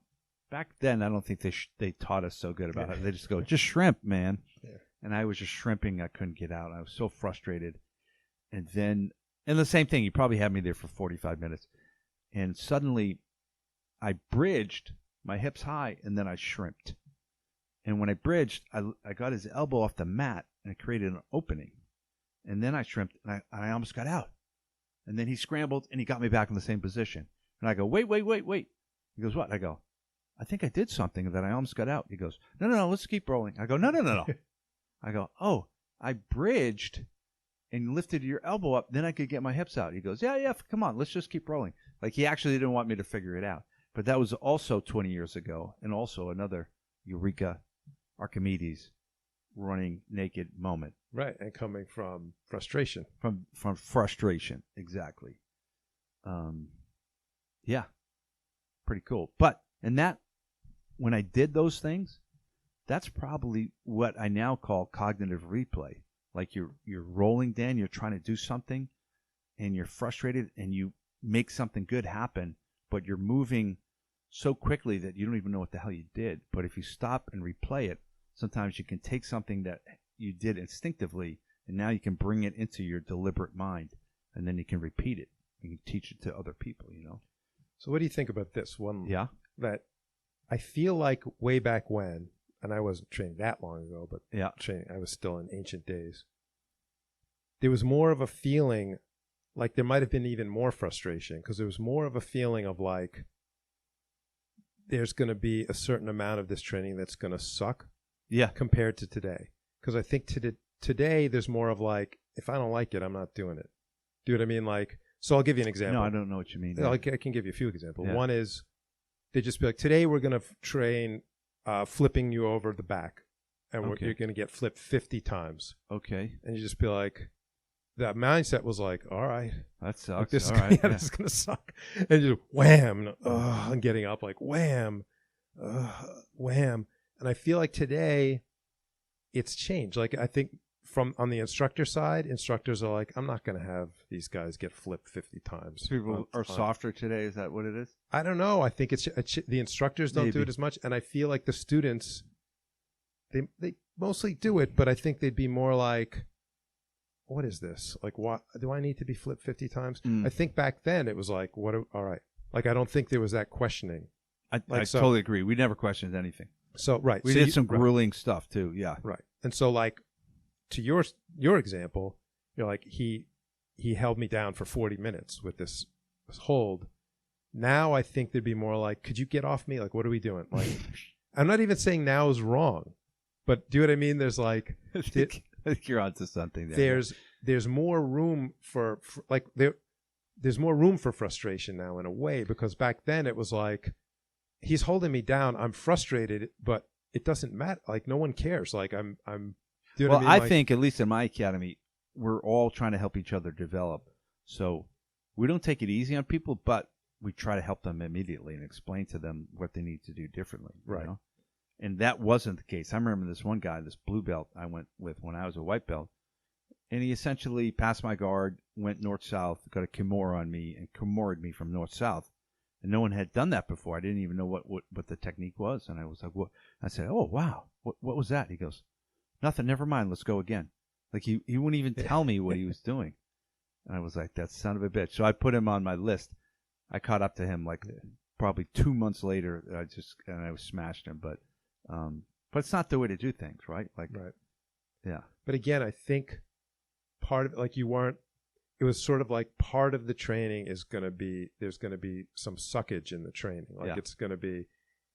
Back then, I don't think they taught us so good about it. They just go, just shrimp, man. Yeah. And I was just shrimping. I couldn't get out. I was so frustrated. And the same thing, he probably had me there for 45 minutes. And suddenly, I bridged my hips high, and then I shrimped. And when I bridged, I got his elbow off the mat, and it created an opening. And then I shrimped, and I almost got out. And then he scrambled, and he got me back in the same position. And I go, wait. He goes, what? I go, I think I did something that I almost got out. He goes, no, let's keep rolling. I go, no. I go, oh, I bridged and lifted your elbow up, then I could get my hips out. He goes, yeah, come on, let's just keep rolling. Like, he actually didn't want me to figure it out. But that was also 20 years ago, and also another Eureka Archimedes running naked moment. Right, and coming from frustration. From frustration, exactly. Yeah, pretty cool. But, and that, when I did those things, that's probably what I now call cognitive replay. Like, you're rolling, Dan, you're trying to do something, and you're frustrated, and you make something good happen, but you're moving so quickly that you don't even know what the hell you did. But if you stop and replay it, sometimes you can take something that you did instinctively, and now you can bring it into your deliberate mind, and then you can repeat it. You can teach it to other people, you know. So what do you think about this one? Yeah. That I feel like way back when, and I wasn't trained that long ago, but yeah, I was still in ancient days. There was more of a feeling like there might have been even more frustration, because there was more of a feeling of like there's going to be a certain amount of this training that's going to suck. Yeah. Compared to today. Because I think today there's more of like, if I don't like it, I'm not doing it. Do you know what I mean? Like, so I'll give you an example. No, I don't know what you mean. I can give you a few examples. Yeah. One is they just be like, today we're going to train flipping you over the back. And you're going to get flipped 50 times. Okay. And you just be like, that mindset was like, all right. That sucks. Like, this, all right. Yeah. This is going to suck. And you wham. And getting up like wham. Wham. And I feel like today it's changed. Like, I think from on the instructor side, instructors are like, I'm not going to have these guys get flipped 50 times. People are softer today. Is that what it is? I don't know. I think it's the instructors don't do Maybe. it as much. And I feel like the students, they mostly do it, but I think they'd be more like, what is this? Like, what do I need to be flipped 50 times? I think back then it was like, all right. Like, I don't think there was that questioning. I totally agree. We never questioned anything. So, right. We did some grueling stuff too. Yeah. Right. And so, like, to your example, you're like, he held me down for 40 minutes with this hold. Now I think there'd be more like, could you get off me? Like, what are we doing? Like, I'm not even saying now is wrong, but do you know what I mean? There's like, I think you're onto something there. There's more room for like, there's more room for frustration now in a way, because back then it was like, he's holding me down. I'm frustrated, but it doesn't matter. Like, no one cares. Like, I'm. Do you know what I mean? I like, think, at least in my academy, we're all trying to help each other develop. So we don't take it easy on people, but we try to help them immediately and explain to them what they need to do differently. Right. You know? And that wasn't the case. I remember this one guy, this blue belt I went with when I was a white belt, and he essentially passed my guard, went north-south, got a Kimura on me, and Kimura'd me from north-south. And no one had done that before. I didn't even know what the technique was. And I was like, what? I said, oh, wow. What was that? He goes, nothing. Never mind. Let's go again. Like, he wouldn't even tell me what he was doing. And I was like, that son of a bitch. So I put him on my list. I caught up to him like probably 2 months later. I smashed him. But it's not the way to do things, right? Like, right. Yeah. But again, I think part of it, like, it was sort of like part of the training is going to be, there's going to be some suckage in the training. Like, it's going to be,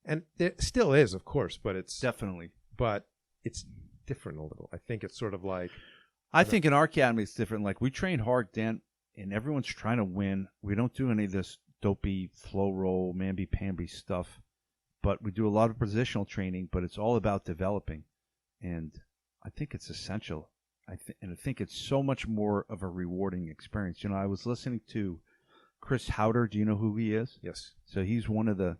and there still is, of course, but it's definitely, but it's different a little. I think it's sort of like, I think in our academy it's different. Like, we train hard, Dan, and everyone's trying to win. We don't do any of this dopey flow roll, mamby-pamby stuff, but we do a lot of positional training, but it's all about developing. And I think it's essential. I think it's so much more of a rewarding experience. You know, I was listening to Chris Hauter. Do you know who he is? Yes. So he's one of the,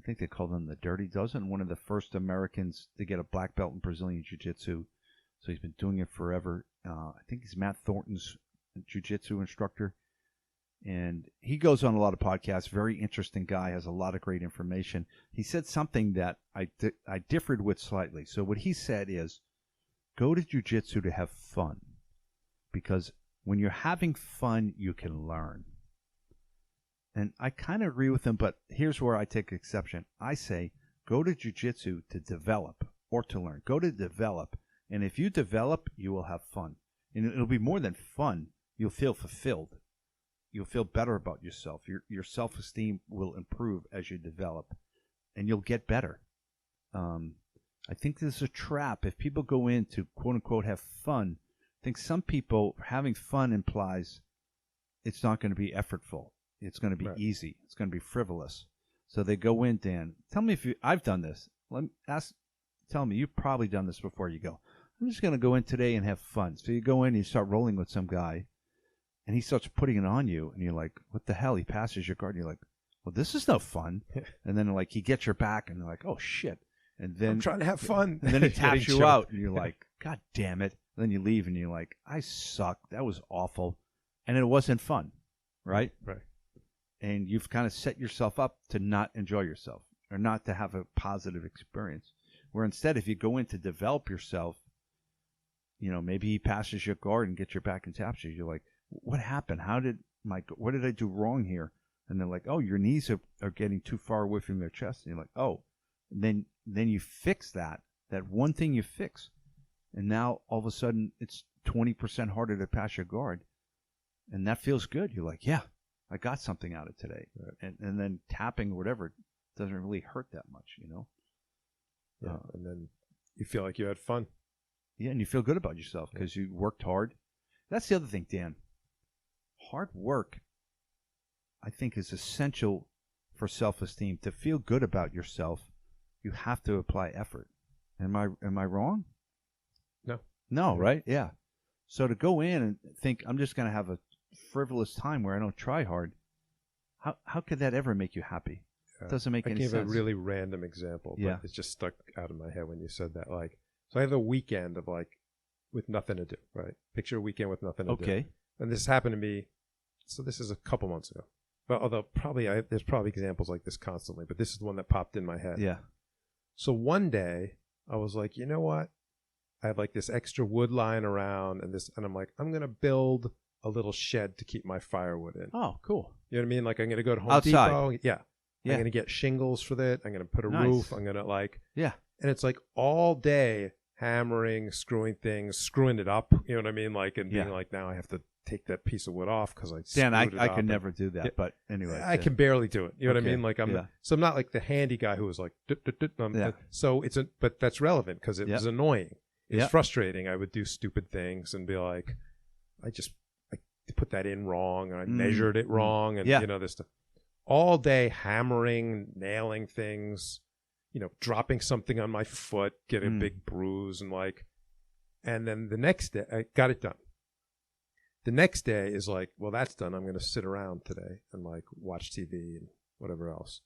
I think they call them the Dirty Dozen, one of the first Americans to get a black belt in Brazilian Jiu-Jitsu. So he's been doing it forever. I think he's Matt Thornton's Jiu-Jitsu instructor. And he goes on a lot of podcasts. Very interesting guy, has a lot of great information. He said something that I differed with slightly. So what he said is, go to jiu-jitsu to have fun, because when you're having fun, you can learn. And I kind of agree with him, but here's where I take exception. I say, go to jiu-jitsu to develop or to learn. Go to develop. And if you develop, you will have fun. And it'll be more than fun. You'll feel fulfilled. You'll feel better about yourself. Your self-esteem will improve as you develop, and you'll get better. I think this is a trap. If people go in to quote-unquote have fun, I think some people having fun implies it's not going to be effortful. It's going to be easy. It's going to be frivolous. So they go in, Dan. Tell me if I've done this. Tell me, you've probably done this before you go. I'm just going to go in today and have fun. So you go in and you start rolling with some guy, and he starts putting it on you, and you're like, what the hell? He passes your guard, and you're like, well, this is no fun. And then, like, he gets your back, and you're like, oh, shit. And then I'm trying to have fun. And then he taps you out, and you're like, God damn it. And then you leave, and you're like, I suck. That was awful. And it wasn't fun, right? Right. And you've kind of set yourself up to not enjoy yourself or not to have a positive experience. Where instead, if you go in to develop yourself, maybe he passes your guard and gets your back and taps you. You're like, what happened? What did I do wrong here? And they're like, oh, your knees are getting too far away from your chest. And you're like, oh. And then you fix that one thing you fix. And now all of a sudden it's 20% harder to pass your guard. And that feels good. You're like, yeah, I got something out of today. Right. And then tapping or whatever doesn't really hurt that much, Yeah, and then you feel like you had fun. Yeah, and you feel good about yourself because you worked hard. That's the other thing, Dan. Hard work, I think, is essential for self-esteem. To feel good about yourself, you have to apply effort. Am I wrong? No. No, right? Yeah. So to go in and think, I'm just going to have a frivolous time where I don't try hard, how could that ever make you happy? It doesn't make any sense. I gave a really random example, but it's just stuck out of my head when you said that. Like, so I have a weekend of with nothing to do, right? Picture a weekend with nothing to do. Okay. And this happened to me. So this is a couple months ago. But although there's probably examples like this constantly, but this is the one that popped in my head. Yeah. So one day I was like, you know what? I have like this extra wood lying around and I'm like, I'm going to build a little shed to keep my firewood in. Oh, cool. You know what I mean? Like I'm going to go to Home Outside. Depot. Yeah. I'm going to get shingles for that. I'm going to put a roof. I'm going to yeah. And it's like all day hammering, screwing things, screwing it up. You know what I mean? Like, and being like, now I have to take that piece of wood off because I screwed it up. I could never do that. But anyway. I can barely do it. You know what I mean? Like so I'm not like the handy guy who was like, so but that's relevant because it was annoying. It's frustrating. I would do stupid things and be like, I put that in wrong and I measured it wrong and this stuff. All day hammering, nailing things, dropping something on my foot, getting a big bruise and then the next day I got it done. The next day is like, well, that's done. I'm going to sit around today and watch TV and whatever else.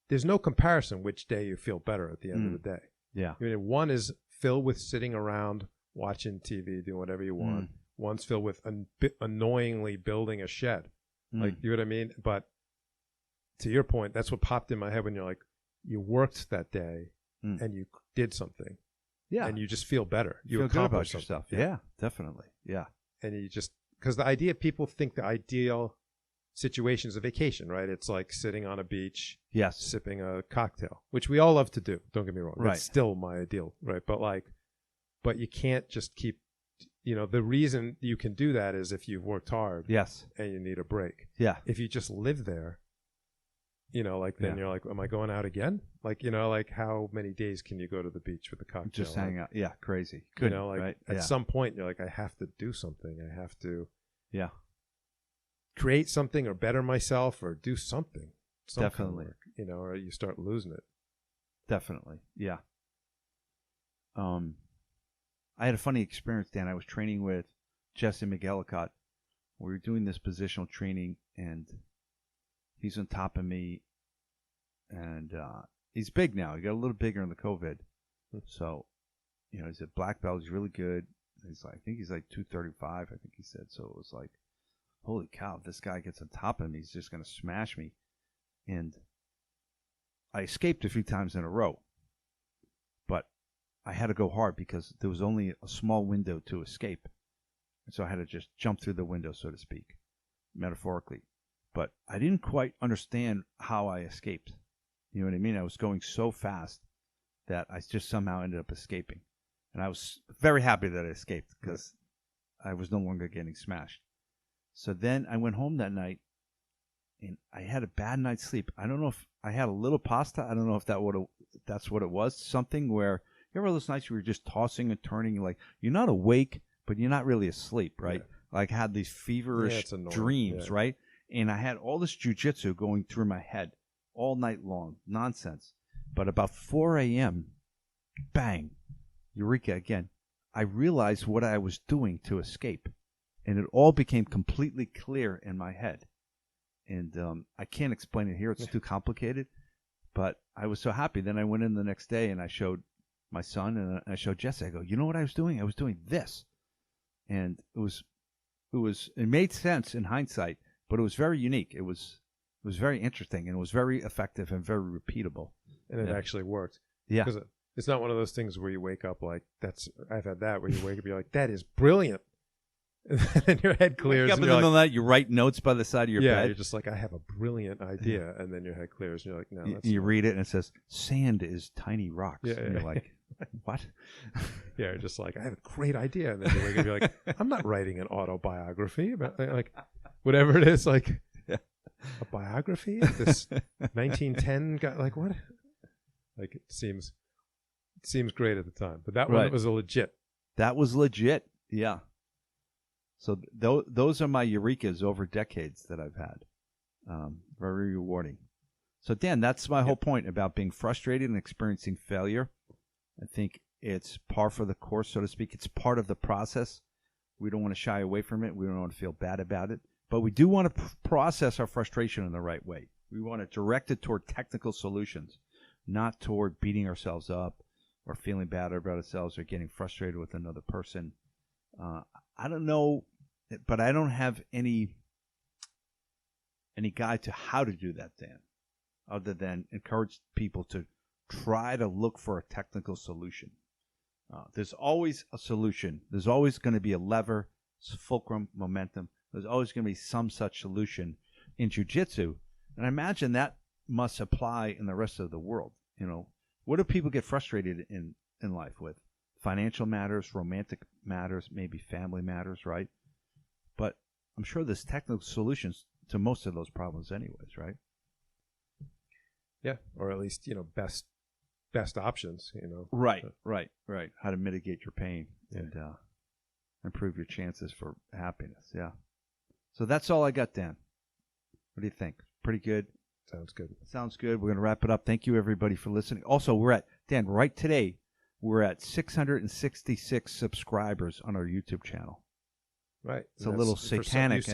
There's no comparison which day you feel better at the end of the day. Yeah. I mean, one is filled with sitting around, watching TV, doing whatever you want. One's filled with annoyingly building a shed. You know what I mean? But to your point, that's what popped in my head when you're like, you worked that day and you did something. Yeah. And you just feel better. You feel good about something. Yourself. Yeah, definitely. Yeah. And you just, because people think the ideal situation is a vacation, right? It's like sitting on a beach, sipping a cocktail, which we all love to do. Don't get me wrong. Right. It's still my ideal, right? But you can't just keep, the reason you can do that is if you've worked hard. Yes. And you need a break. Yeah. If you just live there, then you're like, am I going out again? How many days can you go to the beach with a cocktail? Just hang out. Yeah, crazy. Good. Right? At some point, you're like, I have to do something. I have to create something or better myself or do something. Definitely. Kind of work, or you start losing it. Definitely. Yeah. I had a funny experience, Dan. I was training with Jesse McElligott. We were doing this positional training, and he's on top of me, and he's big now. He got a little bigger in the COVID. So, he's a black belt. He's really good. I think he's like 235, I think he said. So it was like, holy cow, if this guy gets on top of me, he's just going to smash me. And I escaped a few times in a row. But I had to go hard because there was only a small window to escape. And so I had to just jump through the window, so to speak, metaphorically. But I didn't quite understand how I escaped. You know what I mean? I was going so fast that I just somehow ended up escaping. And I was very happy that I escaped because I was no longer getting smashed. So then I went home that night, and I had a bad night's sleep. I don't know if I had a little pasta. I don't know if that's what it was. Something where, you ever those nights where you're just tossing and turning, like you're not awake, but you're not really asleep, right? Yeah. Like I had these feverish dreams, right? And I had all this jiu-jitsu going through my head all night long. Nonsense. But about 4 a.m., bang, eureka again. I realized what I was doing to escape. And it all became completely clear in my head. And I can't explain it here. It's too complicated. But I was so happy. Then I went in the next day and I showed my son and I showed Jesse. I go, you know what I was doing? I was doing this. And it made sense in hindsight, but it was very unique. It was very interesting, and it was very effective and very repeatable. And it actually worked. Yeah. Because it's not one of those things where you wake up like, I've had that, where you wake up, you're like, that is brilliant. And then your head clears. You wake up in the middle of the night, you write notes by the side of your bed. Yeah, you're just like, I have a brilliant idea. And then your head clears, and you're like, no, that's you read it, and it says, sand is tiny rocks. Yeah, and you're like, what? Yeah, just like, I have a great idea. And then you wake up, you're like, I'm not writing an autobiography about, like, whatever it is, like, a biography of this 1910 guy, like, what? Like, it seems great at the time. But that one was a legit. That was legit, yeah. So those are my eurekas over decades that I've had. Very rewarding. So, Dan, that's my whole point about being frustrated and experiencing failure. I think it's par for the course, so to speak. It's part of the process. We don't want to shy away from it. We don't want to feel bad about it. But we do want to process our frustration in the right way. We want to direct it toward technical solutions, not toward beating ourselves up or feeling bad about ourselves or getting frustrated with another person. I don't know, but I don't have any guide to how to do that, Dan, other than encourage people to try to look for a technical solution. There's always a solution. There's always going to be a lever, fulcrum, momentum. There's always going to be some such solution in jiu-jitsu. And I imagine that must apply in the rest of the world. You know, what do people get frustrated in life with? Financial matters, romantic matters, maybe family matters, right? But I'm sure there's technical solutions to most of those problems anyways, right? Yeah, or at least, best options, Right. How to mitigate your pain and improve your chances for happiness, yeah. So that's all I got, Dan. What do you think? Pretty good? Sounds good. Sounds good. We're going to wrap it up. Thank you, everybody, for listening. Also, Dan, right today, we're at 666 subscribers on our YouTube channel. Right. It's a little satanic.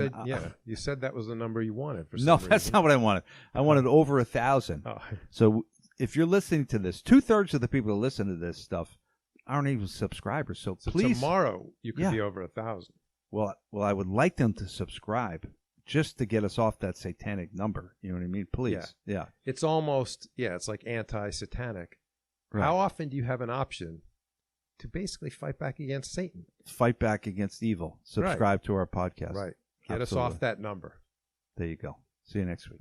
You said that was the number you wanted. For some no, reason. That's not what I wanted. I wanted over 1,000. Oh. So if you're listening to this, 2/3 of the people who listen to this stuff aren't even subscribers. So please, tomorrow you could be over 1,000. Well, I would like them to subscribe just to get us off that satanic number. You know what I mean? Please. Yeah. It's almost, it's like anti-satanic. Right. How often do you have an option to basically fight back against Satan? Fight back against evil. Subscribe to our podcast. Right. Get us off that number. There you go. See you next week.